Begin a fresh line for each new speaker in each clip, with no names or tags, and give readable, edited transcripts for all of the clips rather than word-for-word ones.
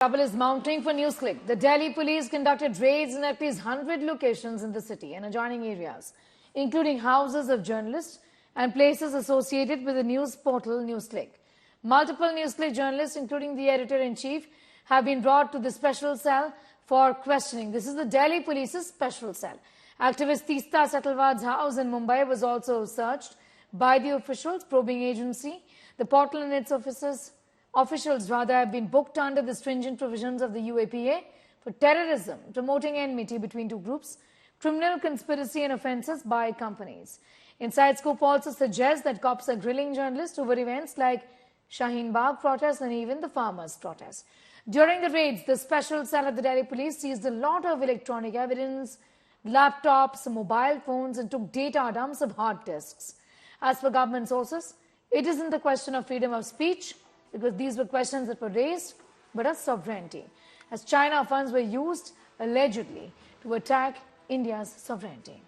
Trouble is mounting for NewsClick. The Delhi police conducted raids in at least 100 locations in the city and adjoining areas, including houses of journalists and places associated with the news portal NewsClick. Multiple NewsClick journalists, including the editor-in-chief, have been brought to the special cell for questioning. This is the Delhi police's special cell. Activist Teesta Setalwad's house in Mumbai was also searched by the officials, probing agency. The portal and its officers have been booked under the stringent provisions of the UAPA for terrorism, promoting enmity between two groups, criminal conspiracy and offences by companies. Inside Scoop also suggests that cops are grilling journalists over events like Shaheen Bagh protests and even the farmers' protests. During the raids, the special cell of the Delhi police seized a lot of electronic evidence, laptops, mobile phones and took data dumps of hard disks. As per government sources, it isn't the question of freedom of speech, because these were questions that were raised, but of sovereignty, as China funds were used, allegedly, to attack India's sovereignty.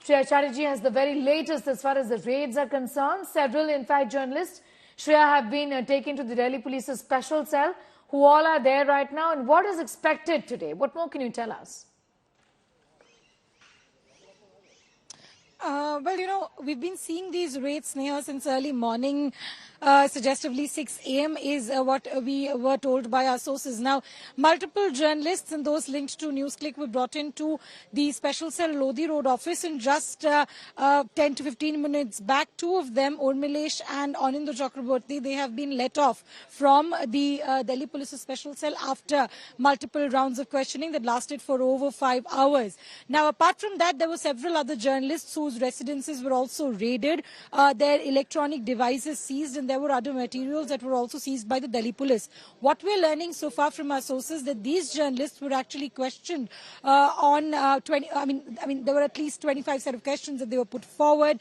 Shreya Chatterjee has the very latest as far as the raids are concerned. Several, in fact, journalists, Shreya, have been taken to the Delhi police's special cell, who all are there right now. And what is expected today? What more can you tell us?
Well, we've been seeing these raids, Sneha, since early morning. Suggestively 6 a.m. is what we were told by our sources. Now, multiple journalists and those linked to NewsClick were brought into the special cell Lodi Road office in just 10 to 15 minutes back. Two of them, Urmilesh and Anindra Chakraborty, they have been let off from the Delhi Police's special cell after multiple rounds of questioning that lasted for over 5 hours. Now, apart from that, there were several other journalists whose residences were also raided, their electronic devices seized, and there were other materials that were also seized by the Delhi police. What we're learning so far from our sources that these journalists were actually questioned on there were at least 25 set of questions that they were put forward.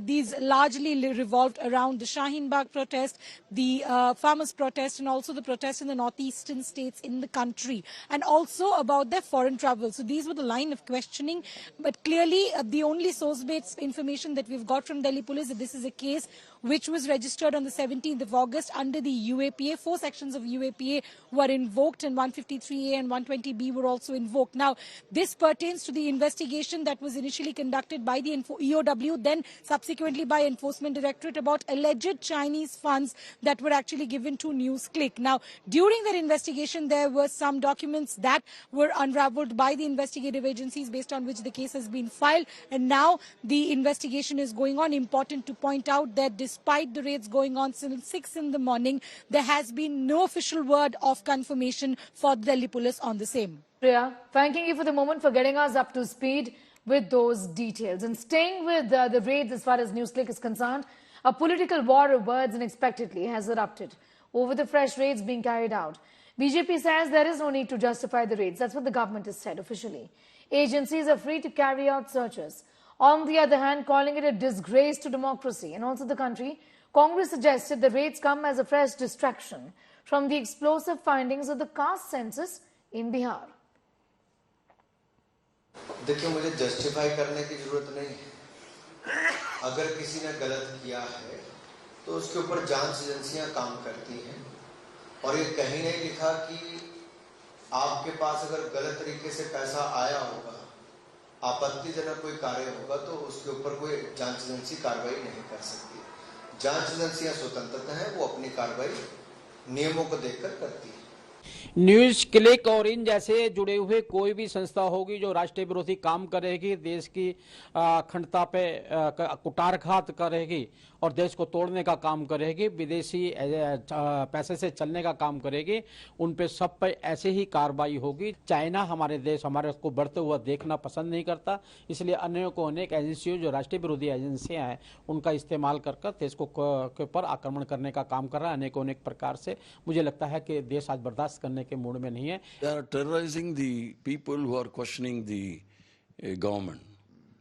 These largely revolved around the Shaheen Bagh protest, the farmers' protest, and also the protest in the northeastern states in the country, and also about their foreign travel. So these were the line of questioning. But clearly, the only source-based information that we've got from Delhi police that this is a case which was registered on the 17th of August under the UAPA. 4 sections of UAPA were invoked, and 153A and 120B were also invoked. Now, this pertains to the investigation that was initially conducted by the EOW, then subsequently by Enforcement Directorate, about alleged Chinese funds that were actually given to NewsClick. Now, during that investigation, there were some documents that were unraveled by the investigative agencies based on which the case has been filed, and now the investigation is going on. Important to point out that despite the raids going on since 6 in the morning, there has been no official word of confirmation for the Delhi police on the same.
Priya, thanking you for the moment for getting us up to speed with those details. And staying with the raids as far as NewsClick is concerned, a political war of words unexpectedly has erupted over the fresh raids being carried out. BJP says there is no need to justify the raids. That's what the government has said officially. Agencies are free to carry out searches. On the other hand, calling it a disgrace to democracy and also the country, Congress suggested the raids come as a fresh distraction from the explosive findings of the caste census in Bihar.
देखिए, मुझे justify करने की जरूरत नहीं है। अगर किसी ने गलत किया है तो उसके ऊपर जांच एजेंसियां काम करती हैं, और ये कहीं नहीं लिखा कि आपके पास अगर गलत तरीके से पैसा आया होगा, आपत्तिजनक कोई कार्य होगा, तो उसके ऊपर कोई जांच एजेंसी कार्रवाई नहीं कर सकती। जांच एजेंसियां स्वतंत्र हैं, वो अपनी कार्रवाई नियमों को देखकर करती है।
न्यूज क्लिक और इन जैसे जुड़े हुए कोई भी संस्था होगी जो राष्ट्रीय विरोधी काम करेगी, देश की अखंडता पे कुटारघात करेगी और देश को तोड़ने का काम करेगी, विदेशी पैसे से चलने का काम करेगी, उन पे सब पे ऐसे ही कार्रवाई होगी। चाइना हमारे देश, हमारे को बढ़ते हुआ देखना पसंद नहीं करता, इसलिए अनेक एजेंसियों जो राष्ट्रीय विरोधी एजेंसियां हैं उनका इस्तेमाल कर देश को के ऊपर आक्रमण करने का काम कर रहा है अनेक प्रकार से। मुझे लगता है कि देश आज बर्दाश्त करने के मूड में नहीं है।
They are terrorizing the people who are questioning the government.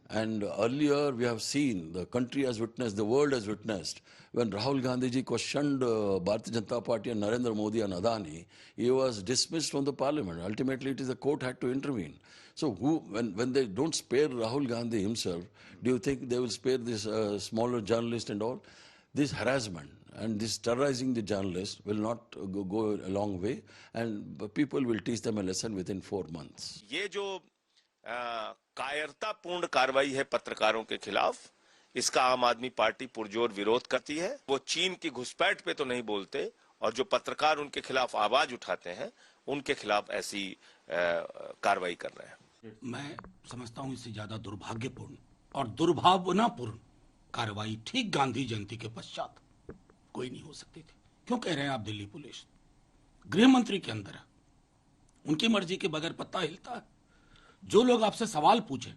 And earlier we have seen, the country has witnessed, the world has witnessed, when Rahul Gandhi ji questioned Bharatiya Janata Party and Narendra Modi and Adani, he was dismissed from the parliament. Ultimately, it is the court had to intervene. So when they don't spare Rahul Gandhi himself, do you think they will spare this smaller journalist and all? This harassment and this terrorizing the journalists will not go a long way, and people will teach them a lesson within 4 months.
ये जो कायरतापूर्ण कार्रवाई है पत्रकारों के खिलाफ, इसका आम आदमी पार्टी पुरजोर विरोध करती है। वो चीन की घुसपैठ पे तो नहीं बोलते, और जो पत्रकार उनके खिलाफ आवाज उठाते हैं उनके खिलाफ ऐसी कार्रवाई कर रहे हैं।
मैं समझता हूं इससे ज्यादा दुर्भाग्यपूर्ण और दुर्भावनापूर्ण कार्रवाई ठीक गांधी जयंती के पश्चात कोई नहीं हो सकती थी। क्यों कह रहे हैं आप दिल्ली पुलिस? गृह मंत्री के अंदर है, उनकी मर्जी के बगैर पत्ता हिलता है। जो लोग आपसे सवाल पूछे,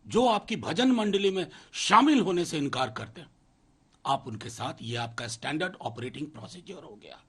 जो आपकी भजन मंडली में शामिल होने से इनकार करते हैं, आप उनके साथ, ये आपका स्टैंडर्ड ऑपरेटिंग प्रोसीजर हो गया।